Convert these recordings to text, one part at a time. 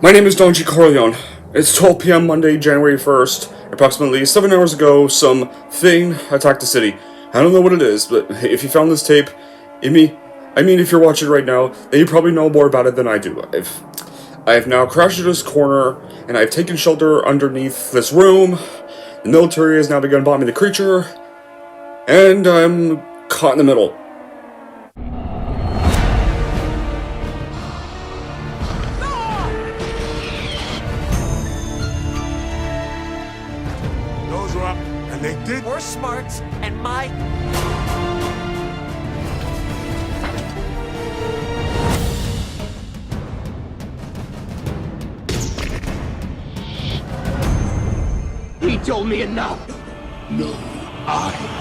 My name is Don G. Corleone. It's 12 p.m. Monday, January 1st. Approximately 7 hours ago, some thing attacked the city. I don't know what it is, but if you found this tape, if you're watching right now, then you probably know more about it than I do. I've now crashed into this corner, and I've taken shelter underneath this room. The military has now begun bombing the creature, and I'm caught in the middle. Those were up, and they did. We're smart, and my... He told me enough. No, I.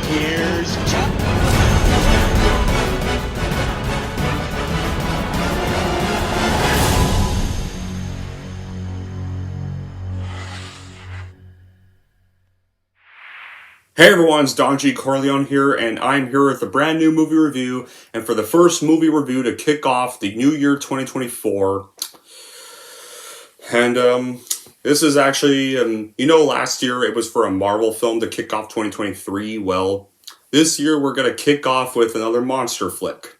Here's Chuck. Hey everyone, it's Don G. Corleone here, and I'm here with a brand new movie review, and for the first movie review to kick off the new year 2024. And, this is actually, last year it was for a Marvel film to kick off 2023. Well, this year we're going to kick off with another monster flick.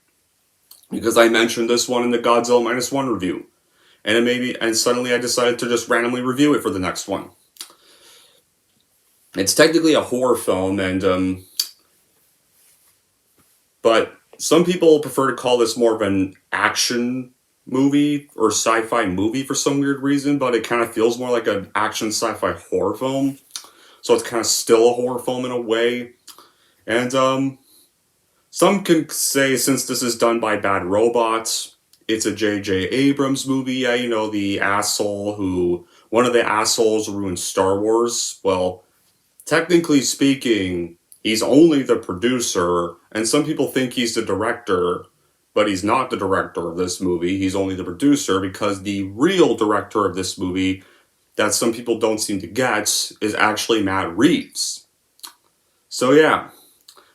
Because I mentioned this one in the Godzilla Minus One review. And suddenly I decided to just randomly review it for the next one. It's technically a horror film, but some people prefer to call this more of an action movie or sci-fi movie for some weird reason, but it kind of feels more like an action sci-fi horror film. So it's kind of still a horror film in a way. And some can say, since this is done by Bad Robots, it's a J.J. Abrams movie. Yeah, one of the assholes who ruined Star Wars. Well, technically speaking, he's only the producer, and some people think he's the director, but he's not the director of this movie. He's only the producer, because the real director of this movie, that some people don't seem to get, is actually Matt Reeves. So yeah,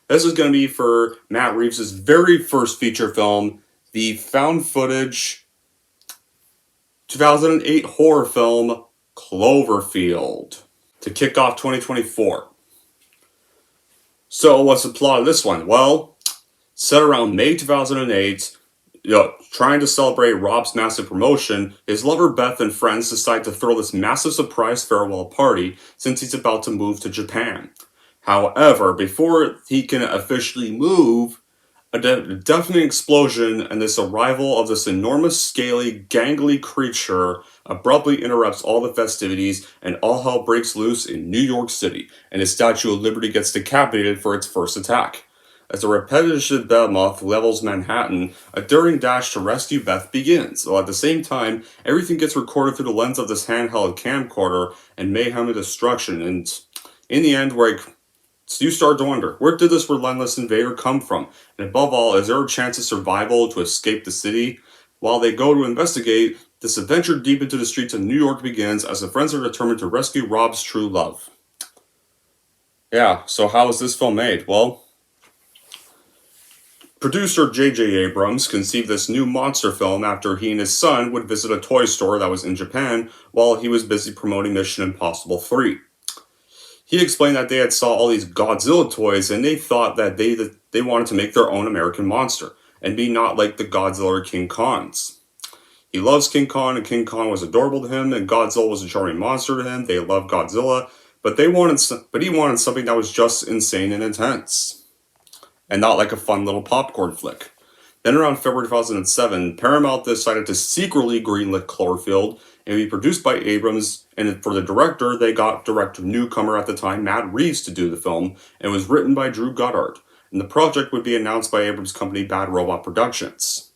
this is going to be for Matt Reeves' very first feature film, the found footage 2008 horror film Cloverfield, to kick off 2024. So what's the plot of this one? Well, set around May 2008, trying to celebrate Rob's massive promotion, his lover Beth and friends decide to throw this massive surprise farewell party since he's about to move to Japan. However, before he can officially move, a deafening explosion and this arrival of this enormous, scaly, gangly creature abruptly interrupts all the festivities, and all hell breaks loose in New York City, and his Statue of Liberty gets decapitated for its first attack. As a repetitive behemoth levels Manhattan, a daring dash to rescue Beth begins, while at the same time, everything gets recorded through the lens of this handheld camcorder, and mayhem and destruction, and in the end, you start to wonder, where did this relentless invader come from? And above all, is there a chance of survival to escape the city? While they go to investigate, this adventure deep into the streets of New York begins as the friends are determined to rescue Rob's true love. Yeah, so how is this film made? Well, producer J.J. Abrams conceived this new monster film after he and his son would visit a toy store that was in Japan while he was busy promoting Mission Impossible 3. He explained that they had saw all these Godzilla toys, and they thought that they wanted to make their own American monster, and be not like the Godzilla or King Kongs. He loves King Kong, and King Kong was adorable to him, and Godzilla was a charming monster to him. They loved Godzilla, but he wanted something that was just insane and intense, and not like a fun little popcorn flick. Then around February 2007, Paramount decided to secretly greenlit Cloverfield and be produced by Abrams, and for the director, they got director newcomer at the time, Matt Reeves, to do the film, and it was written by Drew Goddard, and the project would be announced by Abrams' company Bad Robot Productions.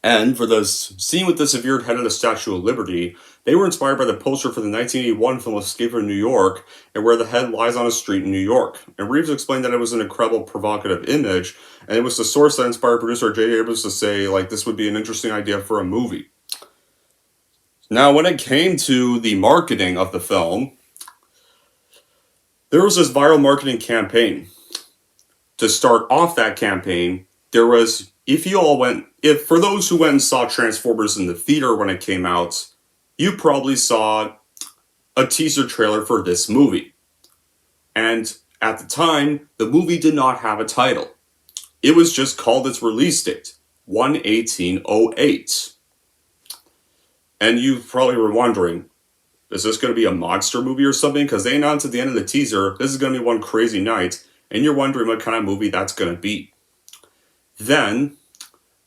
And for the scene with the severed head of the Statue of Liberty, They were inspired by the poster for the 1981 film Escape from New York, and where the head lies on a street in New York. And Reeves explained that it was an incredible, provocative image, and it was the source that inspired producer J. Abrams to say, like, this would be an interesting idea for a movie. Now, when it came to the marketing of the film, there was this viral marketing campaign. To start off that campaign, there was, for those who went and saw Transformers in the theater when it came out, you probably saw a teaser trailer for this movie. And at the time, the movie did not have a title. It was just called its release date, 1/18/08. And you probably were wondering, is this going to be a monster movie or something? Because they announced at the end of the teaser, this is going to be one crazy night, and you're wondering what kind of movie that's going to be. Then,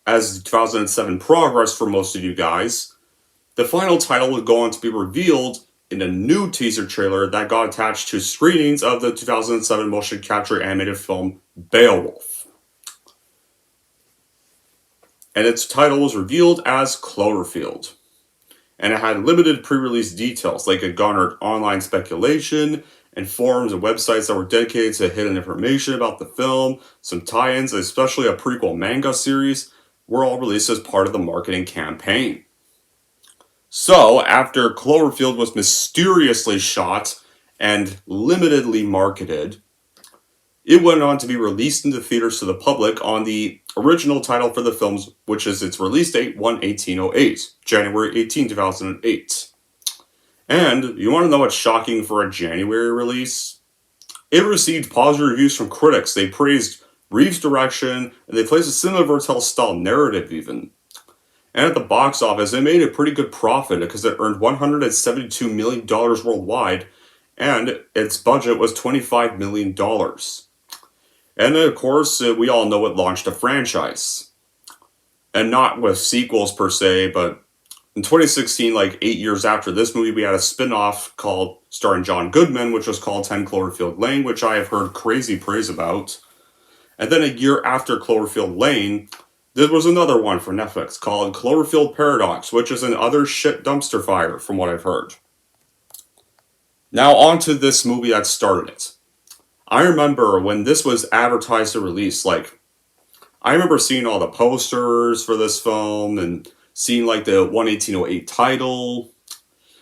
as 2007 progressed for most of you guys, the final title would go on to be revealed in a new teaser trailer that got attached to screenings of the 2007 motion capture animated film Beowulf. And its title was revealed as Cloverfield. And it had limited pre-release details, like it garnered online speculation and forums and websites that were dedicated to hidden information about the film. Some tie-ins, especially a prequel manga series, were all released as part of the marketing campaign. So, after Cloverfield was mysteriously shot and limitedly marketed, it went on to be released into theaters to the public on the original title for the films, which is its release date, 1/18/08, January 18, 2008. And you want to know what's shocking for a January release? It received positive reviews from critics. They praised Reeves' direction, and they placed a cinema vertel style narrative even. And at the box office, it made a pretty good profit because it earned $172 million worldwide, and its budget was $25 million. And of course, we all know it launched a franchise. And not with sequels per se, but in 2016, like 8 years after this movie, we had a spin-off called, starring John Goodman, which was called 10 Cloverfield Lane, which I have heard crazy praise about. And then a year after Cloverfield Lane, there was another one for Netflix called Cloverfield Paradox, which is an other shit dumpster fire, from what I've heard. Now on to this movie that started it. I remember when this was advertised to release, I remember seeing all the posters for this film and seeing the 1/18/08 title.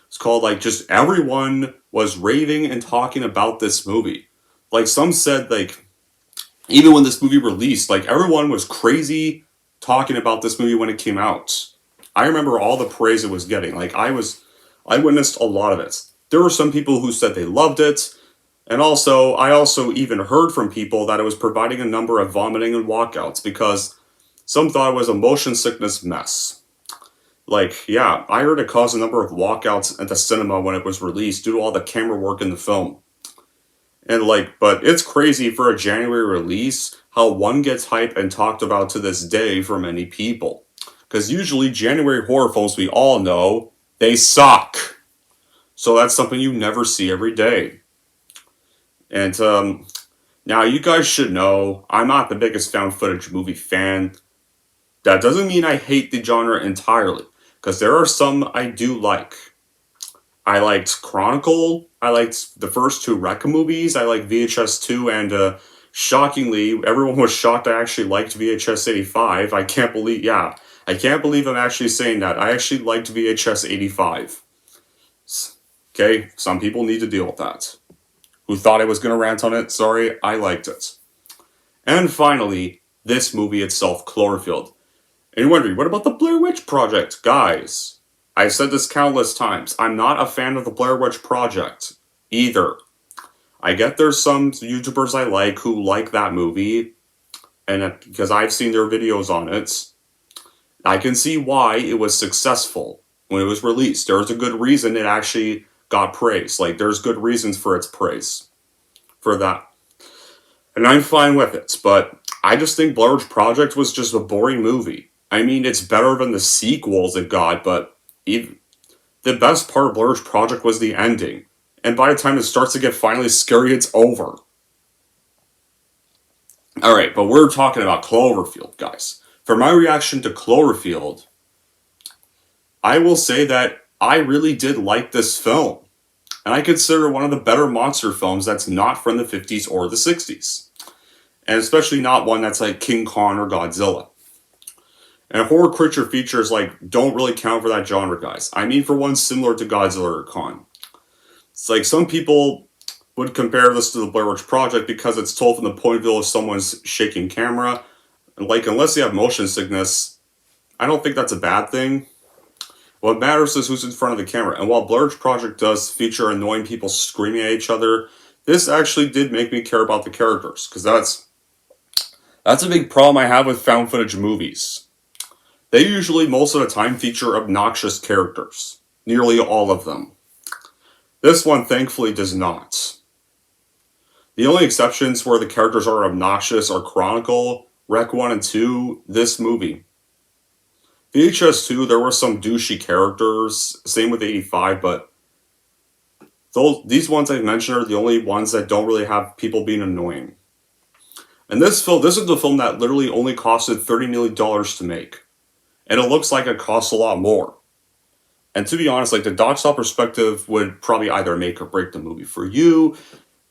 It's called just everyone was raving and talking about this movie. Some said even when this movie released, everyone was crazy talking about this movie when it came out. I remember all the praise it was getting. I witnessed a lot of it. There were some people who said they loved it. And I also even heard from people that it was providing a number of vomiting and walkouts because some thought it was a motion sickness mess. I heard it caused a number of walkouts at the cinema when it was released due to all the camera work in the film. And but it's crazy for a January release how one gets hyped and talked about to this day for many people. Because usually January horror films, we all know, they suck. So that's something you never see every day. And now you guys should know, I'm not the biggest found footage movie fan. That doesn't mean I hate the genre entirely, because there are some I do like. I liked Chronicle, I liked the first two Rekka movies, I liked VHS 2, and shockingly, everyone was shocked I actually liked VHS 85. I can't believe I'm actually saying that. I actually liked VHS 85. Okay, some people need to deal with that. Who thought I was going to rant on it? Sorry, I liked it. And finally, this movie itself, Cloverfield. And you're wondering, what about the Blair Witch Project? Guys, I've said this countless times. I'm not a fan of the Blair Witch Project either. I get there's some YouTubers I like who like that movie, and because I've seen their videos on it, I can see why it was successful when it was released. There's a good reason it actually got praise. There's good reasons for its praise. For that. And I'm fine with it. But I just think Blair Witch Project was just a boring movie. I mean, it's better than the sequels it got, but the best part of Blair Witch Project was the ending. And by the time it starts to get finally scary, it's over. Alright, but we're talking about Cloverfield, guys. For my reaction to Cloverfield, I will say that I really did like this film. And I consider it one of the better monster films that's not from the 50s or the 60s. And especially not one that's like King Kong or Godzilla. And horror creature features don't really count for that genre, guys. I mean for one similar to Godzilla or Kong. It's like some people would compare this to the Blair Witch Project because it's told from the point of view of someone's shaking camera. And unless you have motion sickness, I don't think that's a bad thing. What matters is who's in front of the camera. And while Blair Witch Project does feature annoying people screaming at each other, this actually did make me care about the characters. Because that's a big problem I have with found footage movies. They usually, most of the time, feature obnoxious characters. Nearly all of them. This one, thankfully, does not. The only exceptions where the characters are obnoxious are Chronicle, Rec 1 and 2, this movie. VHS 2, there were some douchey characters, same with 85, but these ones I've mentioned are the only ones that don't really have people being annoying. And this is the film that literally only costed $30 million to make. And it looks like it costs a lot more. And to be honest, the doc-style perspective would probably either make or break the movie for you,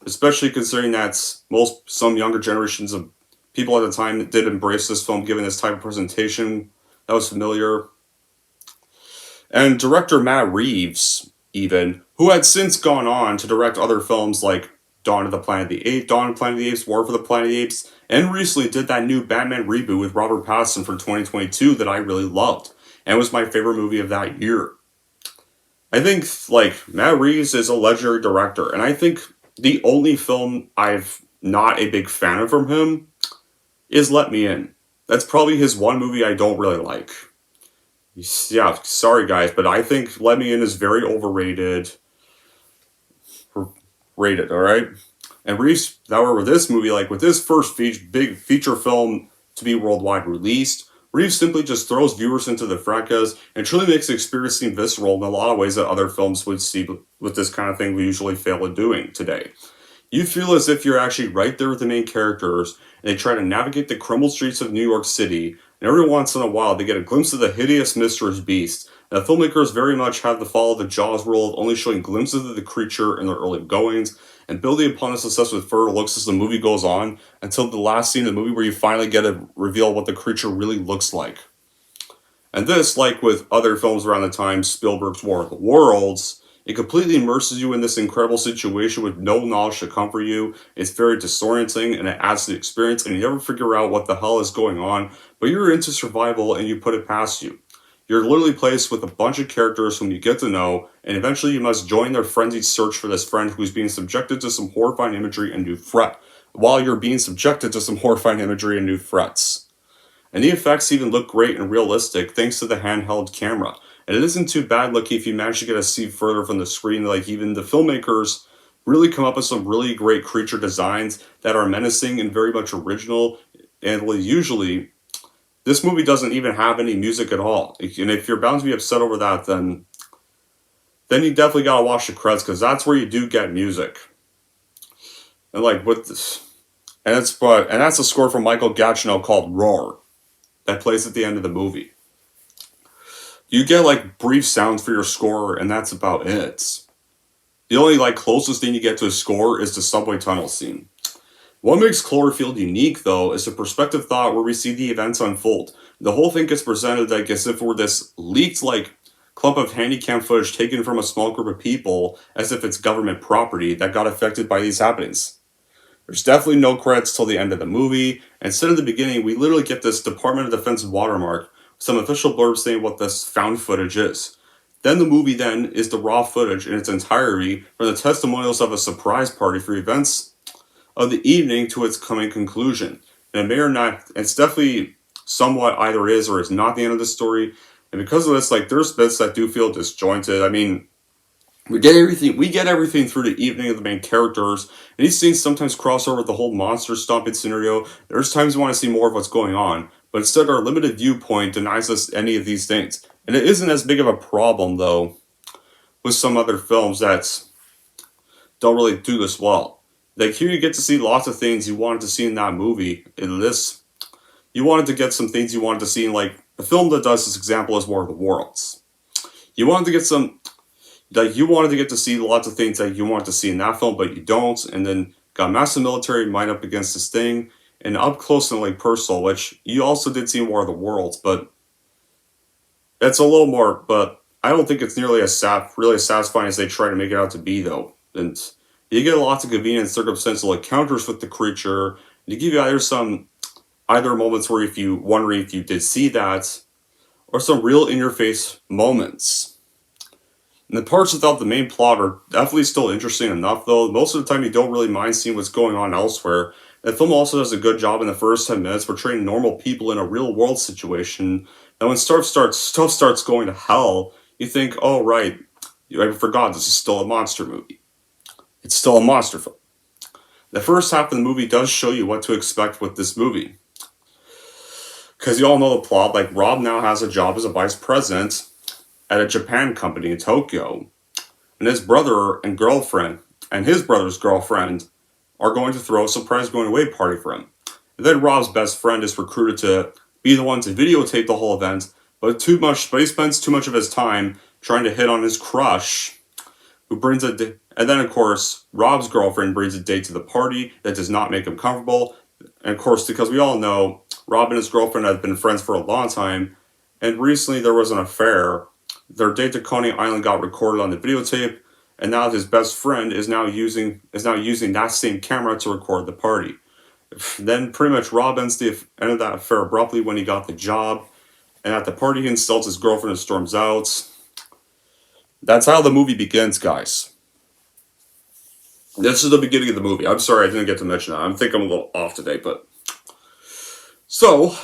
especially considering that some younger generations of people at the time that did embrace this film, given this type of presentation that was familiar. And director Matt Reeves, even, who had since gone on to direct other films like Dawn of the Planet of the Apes, War for the Planet of the Apes, and recently did that new Batman reboot with Robert Pattinson for 2022 that I really loved, and was my favorite movie of that year. I think, Matt Reeves is a legendary director, and I think the only film I've not a big fan of from him is Let Me In. That's probably his one movie I don't really like. Yeah, sorry guys, but I think Let Me In is very overrated. Rated, alright? And Reeves, however, with this movie, with this first big feature film to be worldwide released, Reeves simply just throws viewers into the fracas and truly makes the experience seem visceral in a lot of ways that other films would see with this kind of thing we usually fail at doing today. You feel as if you're actually right there with the main characters, and they try to navigate the crumbled streets of New York City, and every once in a while they get a glimpse of the hideous Mistress Beast. And the filmmakers very much have to follow the Jaws rule of only showing glimpses of the creature in their early goings, and building upon a success with further looks as the movie goes on, until the last scene of the movie where you finally get to reveal what the creature really looks like. And this, like with other films around the time, Spielberg's War of the Worlds, it completely immerses you in this incredible situation with no knowledge to comfort you. It's very disorienting and it adds to the experience, and you never figure out what the hell is going on, but you're into survival and you put it past you. You're literally placed with a bunch of characters whom you get to know, and eventually you must join their frenzied search for this friend who's being subjected to some horrifying imagery and new threat, while you're being subjected to some horrifying imagery and new threats. And the effects even look great and realistic thanks to the handheld camera. And it isn't too bad looking if you manage to get a seat further from the screen. Even the filmmakers really come up with some really great creature designs that are menacing and very much original. And usually, this movie doesn't even have any music at all. And if you're bound to be upset over that, then you definitely gotta watch the credits, because that's where you do get music. And with this, and that's a score from Michael Giacchino called Roar, that plays at the end of the movie. You get brief sounds for your score, and that's about it. The only closest thing you get to a score is the subway tunnel scene. What makes Cloverfield unique, though, is the perspective thought where we see the events unfold. The whole thing gets presented as if it were this leaked clump of handycam footage taken from a small group of people, as if it's government property that got affected by these happenings. There's definitely no credits till the end of the movie. Instead of the beginning, we literally get this Department of Defense watermark, some official blurb saying what this found footage is. Then the movie is the raw footage in its entirety from the testimonials of a surprise party for events of the evening to its coming conclusion. And it may or not, it's definitely somewhat either is or is not the end of the story. And because of this, there's bits that do feel disjointed. I mean, we get everything through the evening of the main characters, and these scenes sometimes cross over with the whole monster stomping scenario. There's times we want to see more of what's going on, but instead our limited viewpoint denies us any of these things. And it isn't as big of a problem, though, with some other films that don't really do this well. Here you get to see lots of things you wanted to see in that movie. In this, you wanted to get some things you wanted to see in, a film that does this example is War of the Worlds. You wanted to get some, like, you wanted to get to see lots of things that you want to see in that film, but you don't, and then got massive military might up against this thing, and up close and, like, personal, which you also did see in War of the Worlds, but it's a little more, but I don't think it's nearly as really as satisfying as they try to make it out to be, though. And you get lots of convenient circumstantial encounters with the creature, and you give you either moments where if you wondering if you did see that, or some real in-your-face moments. And the parts without the main plot are definitely still interesting enough, though. Most of the time you don't really mind seeing what's going on elsewhere. The film also does a good job in the first 10 minutes portraying normal people in a real-world situation. And when stuff starts going to hell, you think, oh right, I forgot this is still a monster movie. It's still a monster film. The first half of the movie does show you what to expect with this movie. Because you all know the plot, like Rob now has a job as a vice president at a Japan company in Tokyo. And his brother and girlfriend, and his brother's girlfriend, are going to throw a surprise going away party for him. And then Rob's best friend is recruited to be the one to videotape the whole event, but he spends too much of his time trying to hit on his crush, and then of course, Rob's girlfriend brings a date to the party that does not make him comfortable. And of course, because we all know, Rob and his girlfriend have been friends for a long time, and recently there was an affair. Their date to Coney Island got recorded on the videotape, and now his best friend is now using that same camera to record the party. Then pretty much Rob ended that affair abruptly when he got the job, and at the party he insults his girlfriend and storms out. That's how the movie begins, guys. This is the beginning of the movie. I'm sorry I didn't get to mention that. I think I'm a little off today, but... So,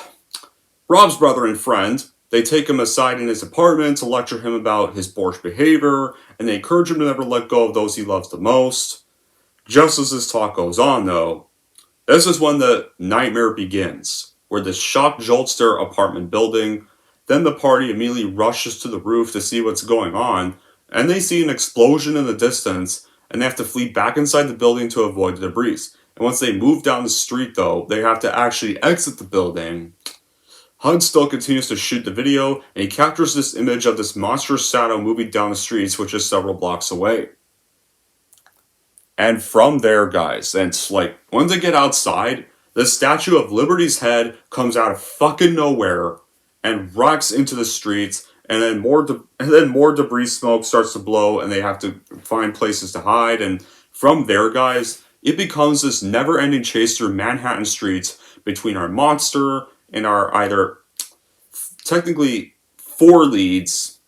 Rob's brother and friend, they take him aside in his apartment to lecture him about his boorish behavior, and they encourage him to never let go of those he loves the most. Just as this talk goes on, though, this is when the nightmare begins, where the shock jolts their apartment building. Then the party immediately rushes to the roof to see what's going on, and they see an explosion in the distance, and they have to flee back inside the building to avoid the debris. And once they move down the street, though, they have to actually exit the building. Hunt still continues to shoot the video, and he captures this image of this monstrous shadow moving down the streets, which is several blocks away. And from there, guys, and it's like, once they get outside, the Statue of Liberty's head comes out of fucking nowhere and rocks into the streets, and then more debris smoke starts to blow, and they have to find places to hide. And from there, guys, it becomes this never-ending chase through Manhattan streets between our monster and our either technically 4 leads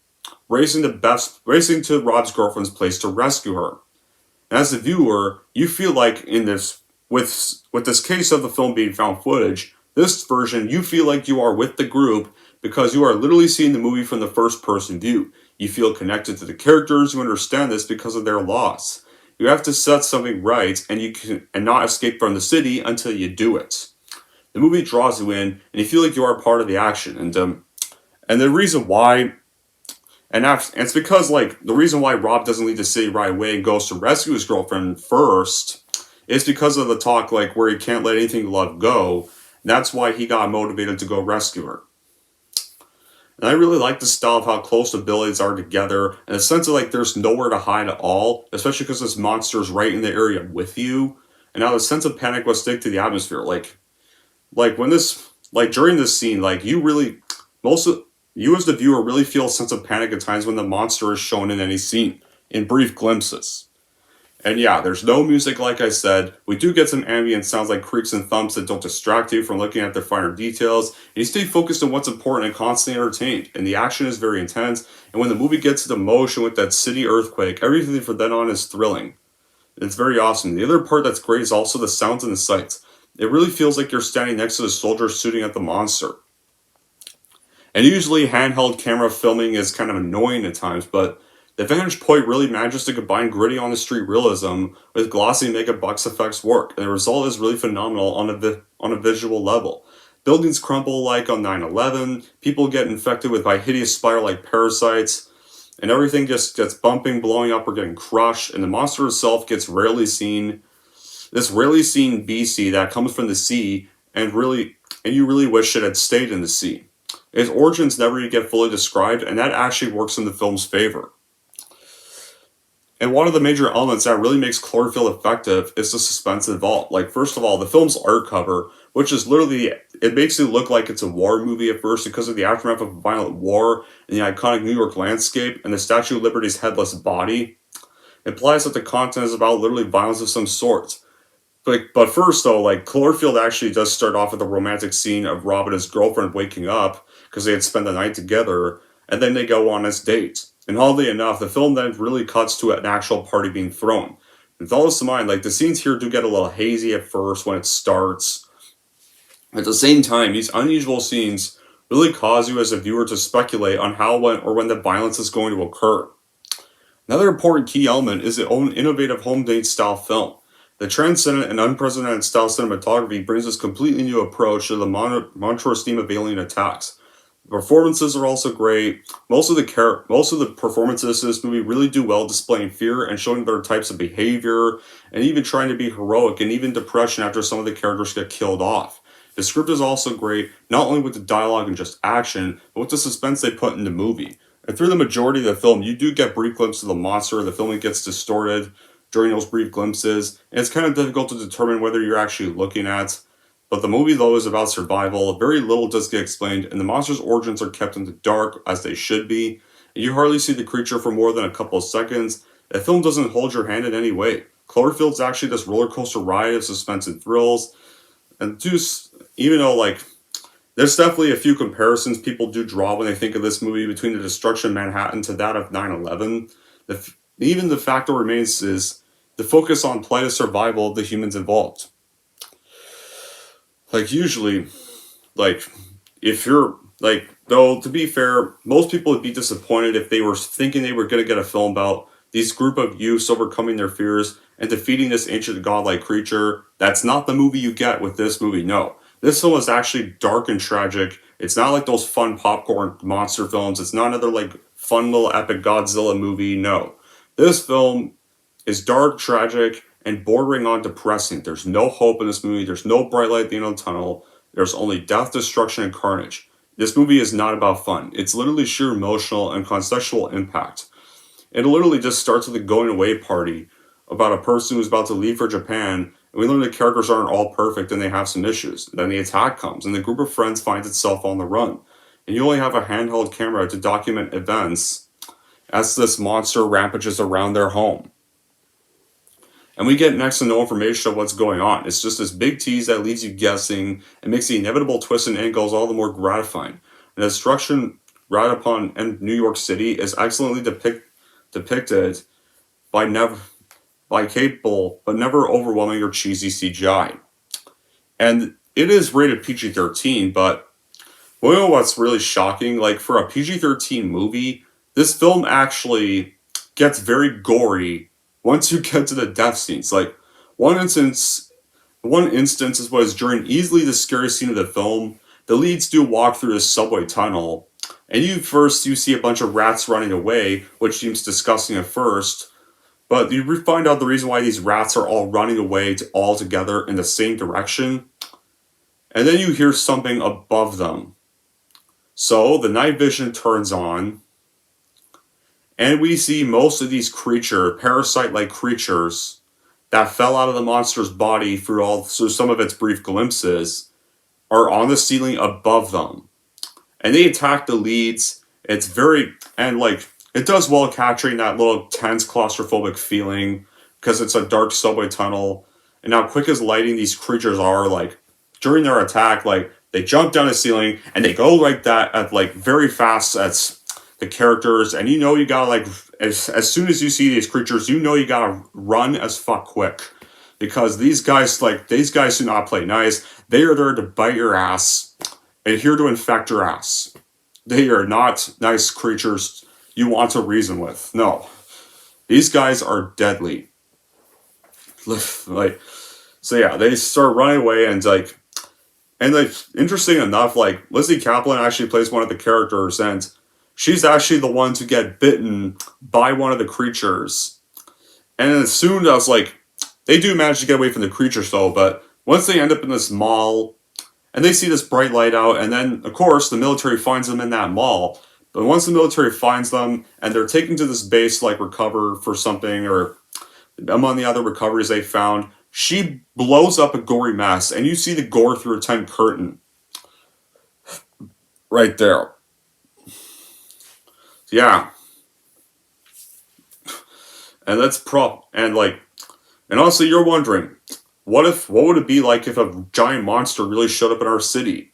racing to Rob's girlfriend's place to rescue her. And as a viewer, you feel like in this with this case of the film being found footage, this version you feel like you are with the group because you are literally seeing the movie from the first person view. You feel connected to the characters, you understand this because of their loss. You have to set something right and not escape from the city until you do it. The movie draws you in, and you feel like you are part of the action. And the reason why, and it's because, like, the reason why Rob doesn't leave the city right away and goes to rescue his girlfriend first is because of the talk, like, where he can't let anything he loved go. And that's why he got motivated to go rescue her. And I really like the style of how close the buildings are together, and the sense of, like, there's nowhere to hide at all, especially because this monster is right in the area with you. And now the sense of panic will stick to the atmosphere, during this scene, like, you as the viewer really feel a sense of panic at times when the monster is shown in any scene, in brief glimpses. And yeah, there's no music, like I said. We do get some ambient sounds like creaks and thumps that don't distract you from looking at the finer details. And you stay focused on what's important and constantly entertained. And the action is very intense. And when the movie gets to motion with that city earthquake, everything from then on is thrilling. It's very awesome. The other part that's great is also the sounds and the sights. It really feels like you're standing next to the soldier shooting at the monster. And usually handheld camera filming is kind of annoying at times, but the Vantage Point really manages to combine gritty on-the-street realism with glossy mega-bucks effects work, and the result is really phenomenal on a visual level. Buildings crumble like on 9/11, people get infected by hideous spiral-like parasites, and everything just gets bumping, blowing up, or getting crushed, and the monster itself gets rarely seen. This rarely seen BC that comes from the sea, and you really wish it had stayed in the sea. Its origins never even get fully described, and that actually works in the film's favor. And one of the major elements that really makes Cloverfield effective is the suspense involved. Like, first of all, the film's art cover, which is literally, it makes it look like it's a war movie at first because of the aftermath of a violent war and the iconic New York landscape and the Statue of Liberty's headless body. Implies that the content is about literally violence of some sort. But first, though, like, Cloverfield actually does start off with a romantic scene of Rob and his girlfriend waking up because they had spent the night together, and then they go on this date. And oddly enough, the film then really cuts to an actual party being thrown. With all this in mind, like, the scenes here do get a little hazy at first when it starts. At the same time, these unusual scenes really cause you as a viewer to speculate on how, when the violence is going to occur. Another important key element is the own innovative home-date style film. The transcendent and unprecedented style cinematography brings this completely new approach to the monstrous theme of alien attacks. The performances are also great. Most of the performances in this movie really do well displaying fear and showing their types of behavior, and even trying to be heroic, and even depression after some of the characters get killed off. The script is also great, not only with the dialogue and just action, but with the suspense they put in the movie. And through the majority of the film, you do get brief glimpses of the monster. The filming gets distorted during those brief glimpses, and it's kind of difficult to determine whether you're actually looking at. But the movie, though, is about survival. Very little does get explained, and the monster's origins are kept in the dark, as they should be. And you hardly see the creature for more than a couple of seconds. The film doesn't hold your hand in any way. Cloverfield's actually this roller coaster ride of suspense and thrills. And just, even though, like, there's definitely a few comparisons people do draw when they think of this movie between the destruction of Manhattan to that of 9/11. Even the fact that remains is the focus on plight of survival of the humans involved. Like, usually, like, if you're, like, though, to be fair, most people would be disappointed if they were thinking they were going to get a film about these group of youths overcoming their fears and defeating this ancient godlike creature. That's not the movie you get with this movie, no. This film is actually dark and tragic. It's not like those fun popcorn monster films. It's not another, like, fun little epic Godzilla movie, no. This film is dark, tragic, and bordering on depressing. There's no hope in this movie. There's no bright light at the end of the tunnel. There's only death, destruction, and carnage. This movie is not about fun. It's literally sheer emotional and contextual impact. It literally just starts with a going away party about a person who's about to leave for Japan, and we learn the characters aren't all perfect and they have some issues. Then the attack comes, and the group of friends finds itself on the run. And you only have a handheld camera to document events as this monster rampages around their home. And we get next to no information of what's going on. It's just this big tease that leaves you guessing and makes the inevitable twists and angles all the more gratifying. And the destruction right upon New York City is excellently depicted by capable but never overwhelming or cheesy CGI. And it is rated PG-13, but you know what's really shocking? Like, for a PG-13 movie, this film actually gets very gory once you get to the death scenes. Like, one instance was during easily the scariest scene of the film. The leads do walk through this subway tunnel, and you see a bunch of rats running away, which seems disgusting at first, but you find out the reason why these rats are all running away all together in the same direction, and then you hear something above them. So the night vision turns on, and we see most of these parasite-like creatures that fell out of the monster's body through some of its brief glimpses are on the ceiling above them. And they attack the leads. It does well capturing that little tense claustrophobic feeling because it's a dark subway tunnel. And how quick as lighting these creatures are, like, during their attack, like, they jump down the ceiling and they go like that at, like, very fast as the characters, and you know you gotta, like, as soon as you see these creatures, you know you gotta run as fuck quick. Because these guys do not play nice. They are there to bite your ass and here to infect your ass. They are not nice creatures you want to reason with. No. These guys are deadly. Like, so yeah, they start running away and interesting enough, like, Lizzie Kaplan actually plays one of the characters, and she's actually the one to get bitten by one of the creatures. And as soon as, like, they do manage to get away from the creatures, though, but once they end up in this mall, And they see this bright light out, and then, of course, the military finds them in that mall. But once the military finds them, and they're taken to this base to, like, recover for something, or among the other recoveries they found, she blows up a gory mess, and you see the gore through a tent curtain. Right there. Yeah. And that's and honestly, you're wondering, what would it be like if a giant monster really showed up in our city?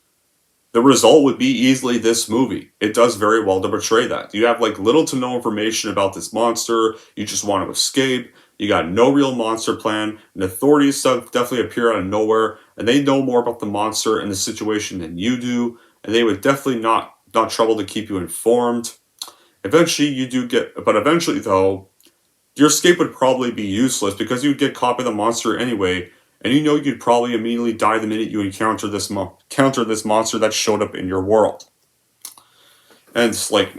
The result would be easily this movie. It does very well to portray that. You have, like, little to no information about this monster, you just want to escape, you got no real monster plan, and authorities stuff definitely appear out of nowhere, and they know more about the monster and the situation than you do, and they would definitely not trouble to keep you informed. Eventually though, your escape would probably be useless because you'd get caught by the monster anyway, and you know you'd probably immediately die the minute you encounter this monster that showed up in your world. And it's like,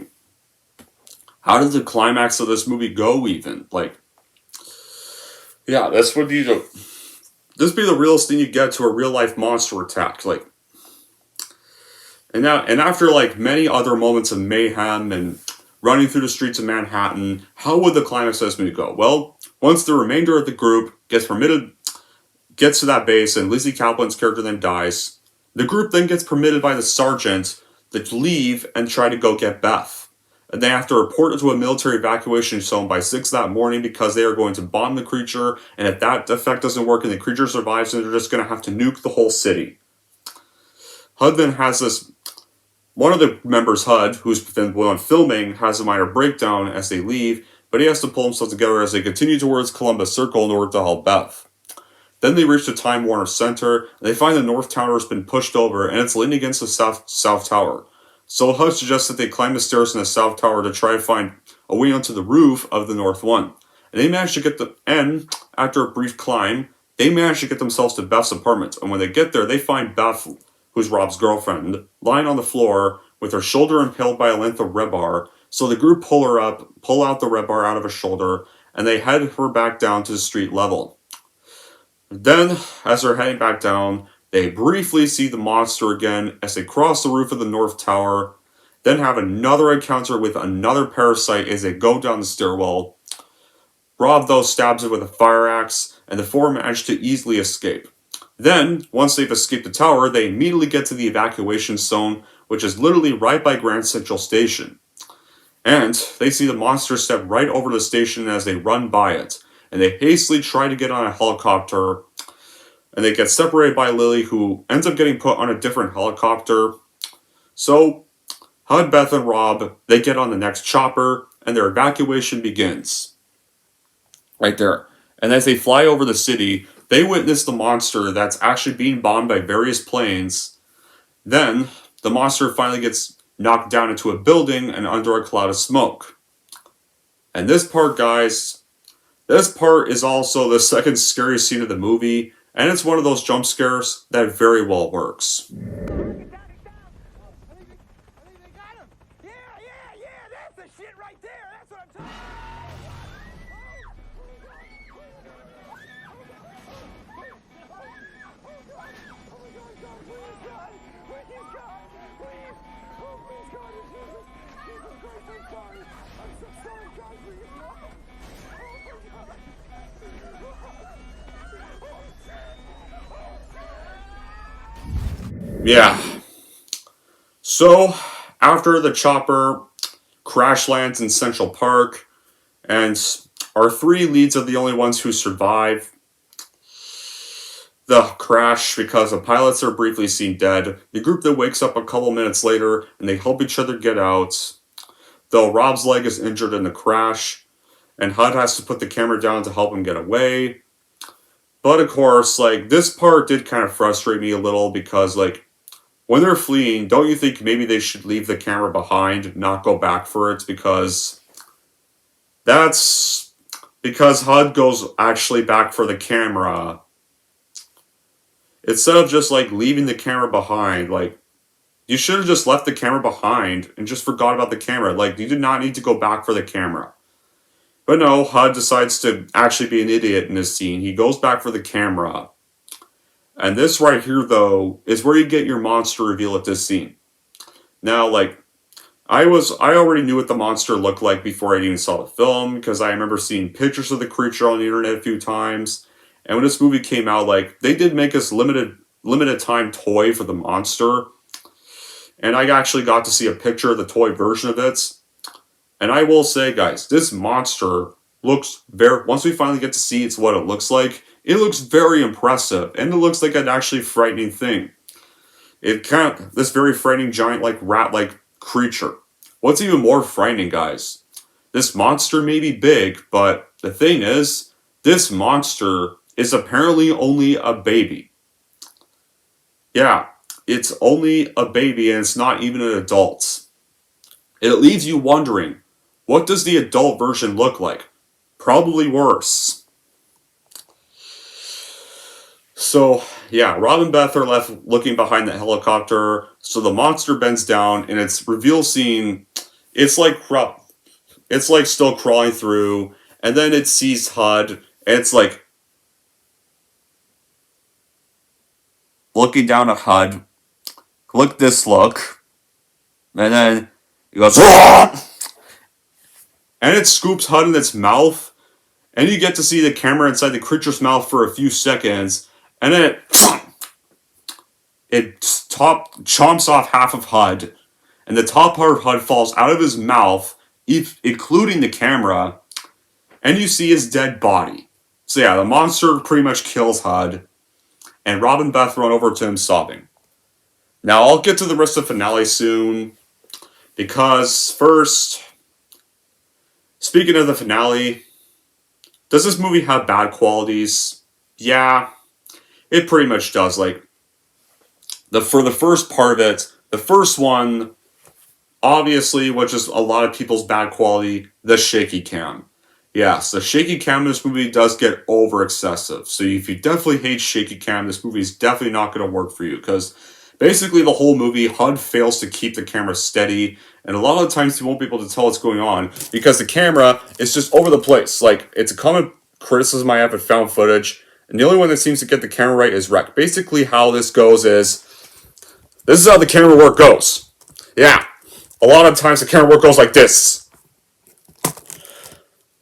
how did the climax of this movie go even? Like, yeah, this would be the realest thing you get to a real life monster attack. Like, and after, like, many other moments of mayhem and running through the streets of Manhattan, how would the climax of this movie go? Well, once the remainder of the group gets to that base and Lizzie Kaplan's character then dies, the group then gets permitted by the sergeant to leave and try to go get Beth. And they have to report to a military evacuation zone by 6 that morning because they are going to bomb the creature, and if that effect doesn't work and the creature survives, then they're just going to have to nuke the whole city. HUD then has one of the members, HUD, who's been on filming, has a minor breakdown as they leave, but he has to pull himself together as they continue towards Columbus Circle in order to help Beth. Then they reach the Time Warner Center, and they find the North Tower has been pushed over, and it's leaning against the South Tower. So HUD suggests that they climb the stairs in the South Tower to try to find a way onto the roof of the North one. And they manage to get after a brief climb, they manage to get themselves to Beth's apartment, and when they get there, they find Beth, who's Rob's girlfriend, lying on the floor with her shoulder impaled by a length of rebar. So the group pull out the rebar out of her shoulder, and they head her back down to the street level. Then, as they're heading back down, they briefly see the monster again as they cross the roof of the North Tower, then have another encounter with another parasite as they go down the stairwell. Rob, though, stabs it with a fire axe, and the four manage to easily escape. Then, once they've escaped the tower, they immediately get to the evacuation zone, which is literally right by Grand Central Station. And they see the monster step right over the station as they run by it, and they hastily try to get on a helicopter, and they get separated by Lily, who ends up getting put on a different helicopter. So, HUD, Beth, and Rob, they get on the next chopper, and their evacuation begins. Right there. And as they fly over the city, they witness the monster that's actually being bombed by various planes. Then, the monster finally gets knocked down into a building and under a cloud of smoke. And this part, guys, is also the second scariest scene of the movie, and it's one of those jump scares that very well works. Yeah. So, after the chopper crash lands in Central Park, and our three leads are the only ones who survive the crash because the pilots are briefly seen dead. The group then wakes up a couple minutes later, and they help each other get out. Though Rob's leg is injured in the crash, and HUD has to put the camera down to help him get away. But of course, like, this part did kind of frustrate me a little because, like, when they're fleeing, don't you think maybe they should leave the camera behind, not go back for it? Because HUD goes actually back for the camera. Instead of just, like, leaving the camera behind, like, you should have just left the camera behind and just forgot about the camera. Like, you did not need to go back for the camera. But no, HUD decides to actually be an idiot in this scene. He goes back for the camera. And this right here, though, is where you get your monster reveal at this scene. Now, like, I already knew what the monster looked like before I even saw the film, because I remember seeing pictures of the creature on the internet a few times. And when this movie came out, like, they did make us limited time toy for the monster. And I actually got to see a picture of the toy version of it. And I will say, guys, this monster looks once we finally get to see it's what it looks like, it looks very impressive. And it looks like an actually frightening thing. This very frightening giant, like, rat-like creature. What's even more frightening, guys? This monster may be big, but the thing is, this monster is apparently only a baby. Yeah, it's only a baby and it's not even an adult. It leaves you wondering, what does the adult version look like? Probably worse. So, yeah, Rob and Beth are left looking behind the helicopter, so the monster bends down, and its reveal scene, it's like still crawling through, and then it sees HUD, and it's like looking down at HUD, look this look, and then it goes, "Aah!" And it scoops HUD in its mouth, and you get to see the camera inside the creature's mouth for a few seconds, and then it chomps off half of HUD, and the top part of HUD falls out of his mouth, including the camera, and you see his dead body. So yeah, the monster pretty much kills HUD, and Rob and Beth run over to him sobbing. Now, I'll get to the rest of the finale soon, because first, speaking of the finale, does this movie have bad qualities? Yeah, it pretty much does. Like, for the first part of it, the first one, obviously, which is a lot of people's bad quality, the shaky cam. Yes, the shaky cam in this movie does get over excessive. So if you definitely hate shaky cam, this movie is definitely not going to work for you. Because basically the whole movie, HUD fails to keep the camera steady. And a lot of the times you won't be able to tell what's going on. Because the camera is just over the place. Like, it's a common criticism I have with found footage. And the only one that seems to get the camera right is Rec. Basically how this goes is, this is how the camera work goes. Yeah, a lot of times the camera work goes like this.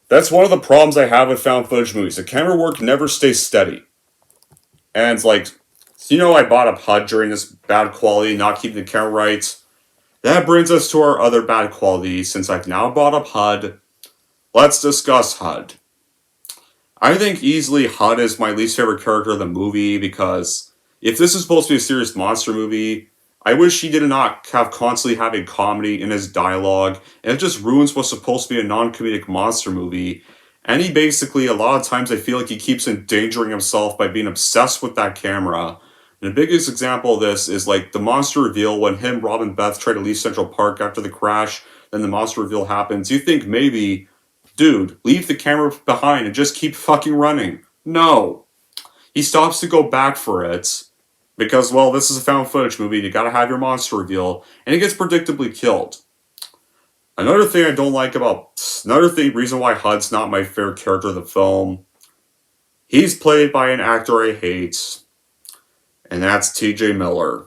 That's one of the problems I have with found footage movies. The camera work never stays steady. And it's like, I bought up HUD during this bad quality, not keeping the camera right. That brings us to our other bad quality. Since I've now brought up HUD, let's discuss HUD. I think easily HUD is my least favorite character of the movie, because if this is supposed to be a serious monster movie, I wish he did not have constantly having comedy in his dialogue, and it just ruins what's supposed to be a non-comedic monster movie. And he basically, a lot of times I feel like he keeps endangering himself by being obsessed with that camera. And the biggest example of this is like the monster reveal when Rob and Beth try to leave Central Park after the crash, then the monster reveal happens. You think maybe, dude, leave the camera behind and just keep fucking running. No. He stops to go back for it. Because, well, this is a found footage movie, you gotta have your monster reveal, and it gets predictably killed. Another reason why HUD's not my favorite character of the film, he's played by an actor I hate, and that's TJ Miller.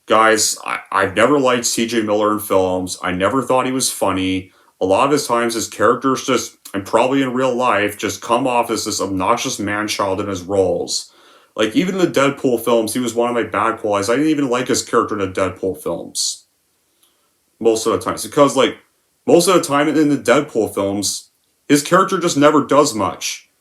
Guys, I've never liked TJ Miller in films, I never thought he was funny. A lot of his times his characters just, and probably in real life, just come off as this obnoxious man-child in his roles. Like, even in the Deadpool films, he was one of my bad qualities. I didn't even like his character in the Deadpool films. Most of the time. Because, like, most of the time in the Deadpool films, his character just never does much.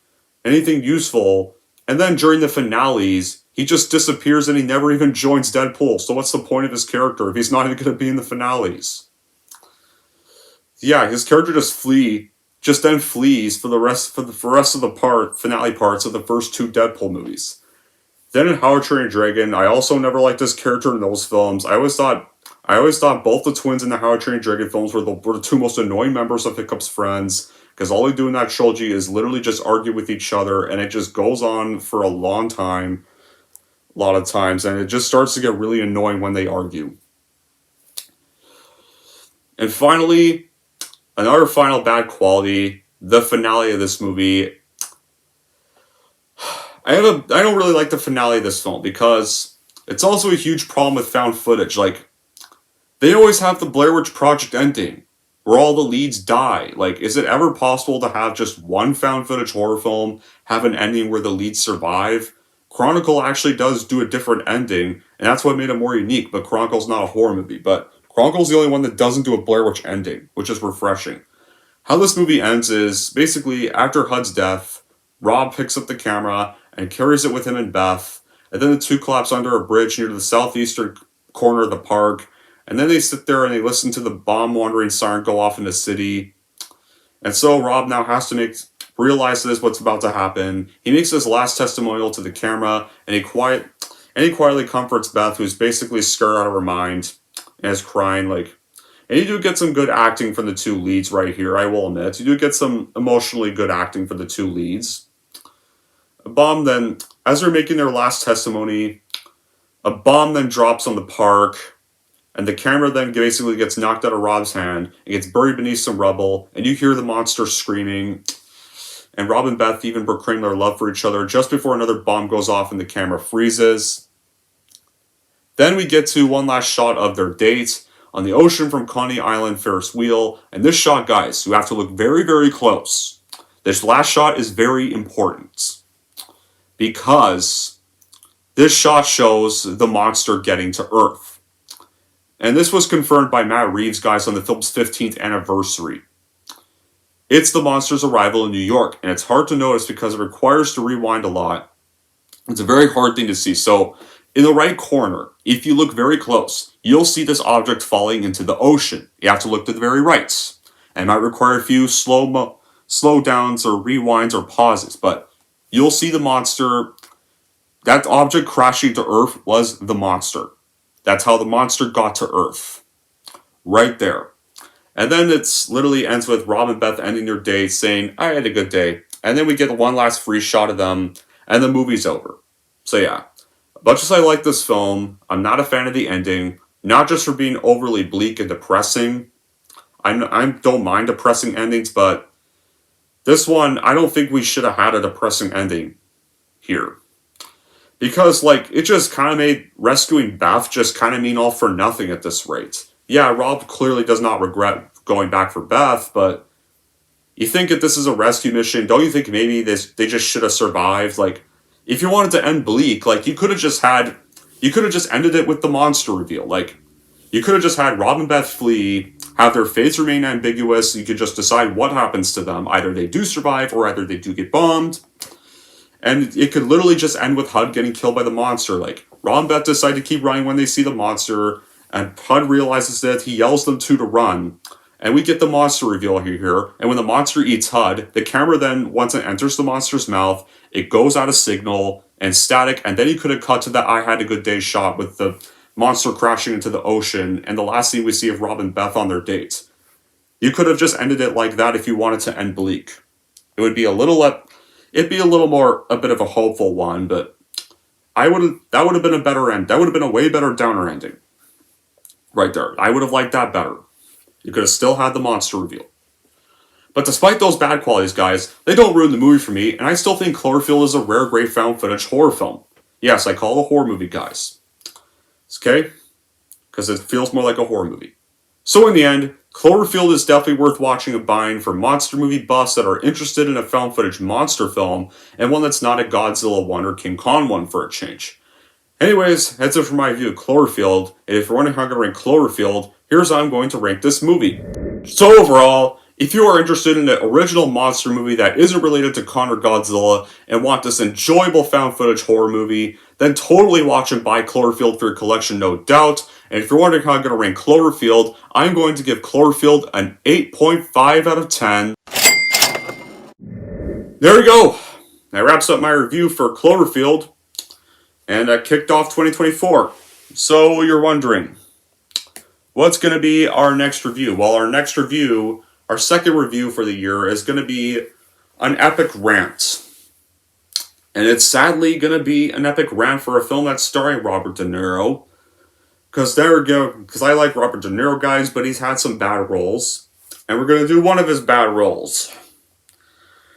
Anything useful. And then during the finales, he just disappears and he never even joins Deadpool. So what's the point of his character if he's not even going to be in the finales? Yeah, his character just then flees for the rest of the finale parts of the first two Deadpool movies. Then in How to Train Your Dragon, I also never liked this character in those films. I always thought both the twins in the How to Train Your Dragon films were the two most annoying members of Hiccup's friends, because all they do in that trilogy is literally just argue with each other, and it just goes on for a long time, a lot of times, and it just starts to get really annoying when they argue. And finally, another final bad quality, the finale of this movie. I don't really like the finale of this film because it's also a huge problem with found footage. Like, they always have the Blair Witch Project ending, where all the leads die. Like, is it ever possible to have just one found footage horror film have an ending where the leads survive? Chronicle actually does do a different ending, and that's what made it more unique, but Chronicle's not a horror movie. But Chronicle's the only one that doesn't do a Blair Witch ending, which is refreshing. How this movie ends is, basically, after Hud's death, Rob picks up the camera and carries it with him and Beth, and then the two collapse under a bridge near the southeastern corner of the park, and then they sit there and they listen to the bomb-wandering siren go off in the city. And so Rob now has to realize this, what's about to happen. He makes his last testimonial to the camera, and he quietly comforts Beth, who's basically scared out of her mind, and is crying, like... And you do get some good acting from the two leads right here, I will admit. You do get some emotionally good acting for the two leads. As they're making their last testimony, a bomb then drops on the park, and the camera then basically gets knocked out of Rob's hand and gets buried beneath some rubble, and you hear the monster screaming, and Rob and Beth even proclaim their love for each other just before another bomb goes off and the camera freezes. Then we get to one last shot of their date on the ocean from Coney Island Ferris wheel, and this shot, guys, you have to look very, very close. This last shot is very important because this shot shows the monster getting to Earth. And this was confirmed by Matt Reeves, guys, on the film's 15th anniversary. It's the monster's arrival in New York, and it's hard to notice because it requires to rewind a lot. It's a very hard thing to see. So, in the right corner, if you look very close, you'll see this object falling into the ocean. You have to look to the very right. And it might require a few slow downs or rewinds or pauses, but you'll see the monster. That object crashing to Earth was the monster. That's how the monster got to Earth. Right there. And then it's literally ends with Rob and Beth ending their day saying, I had a good day. And then we get one last free shot of them, and the movie's over. So yeah, much as I like this film, I'm not a fan of the ending, not just for being overly bleak and depressing. I don't mind depressing endings, but this one, I don't think we should have had a depressing ending here. Because, like, it just kind of made rescuing Beth just kind of mean all for nothing at this rate. Yeah, Rob clearly does not regret going back for Beth, but you think if this is a rescue mission, don't you think maybe they just should have survived? Like, if you wanted to end bleak, like, you could have just ended it with the monster reveal. Like, you could have just had Rob and Beth flee, have their fates remain ambiguous, you could just decide what happens to them. Either they do survive, or either they do get bombed. And it could literally just end with Hud getting killed by the monster. Like, Rob and Beth decide to keep running when they see the monster, and Hud realizes that he yells them to run. And we get the monster reveal here, and when the monster eats Hud, the camera then, once it enters the monster's mouth, it goes out of signal and static, and then you could have cut to the I had a good day shot with the monster crashing into the ocean, and the last scene we see of Rob and Beth on their date. You could have just ended it like that if you wanted to end bleak. It would be a little more, a bit of a hopeful one, but that would have been a better end. That would have been a way better downer ending. Right there. I would have liked that better. You could have still had the monster reveal. But despite those bad qualities, guys, they don't ruin the movie for me, and I still think Cloverfield is a rare, great found footage horror film. Yes, I call it a horror movie, guys. Okay? Because it feels more like a horror movie. So in the end, Cloverfield is definitely worth watching and buying for monster movie buffs that are interested in a found footage monster film, and one that's not a Godzilla one or King Kong one for a change. Anyways, that's it for my review of Cloverfield, and if you're wondering how I'm going to rank Cloverfield, here's how I'm going to rank this movie. So overall, if you are interested in an original monster movie that isn't related to Kong or Godzilla and want this enjoyable found footage horror movie, then totally watch and buy Cloverfield for your collection, no doubt. And if you're wondering how I'm going to rank Cloverfield, I'm going to give Cloverfield an 8.5 out of 10. There we go. That wraps up my review for Cloverfield. And I kicked off 2024. So you're wondering, what's going to be our next review? Well, our second review for the year is going to be an epic rant. And it's sadly going to be an epic rant for a film that's starring Robert De Niro. Because I like Robert De Niro, guys, but he's had some bad roles. And we're going to do one of his bad roles.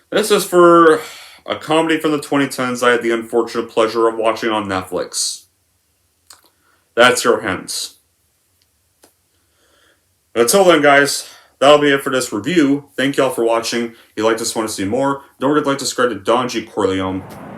This is for a comedy from the 2010s I had the unfortunate pleasure of watching on Netflix. That's your hint. Until then, guys, that'll be it for this review. Thank y'all for watching. If you like this, want to see more, don't forget to like, subscribe to Don G. Corleone.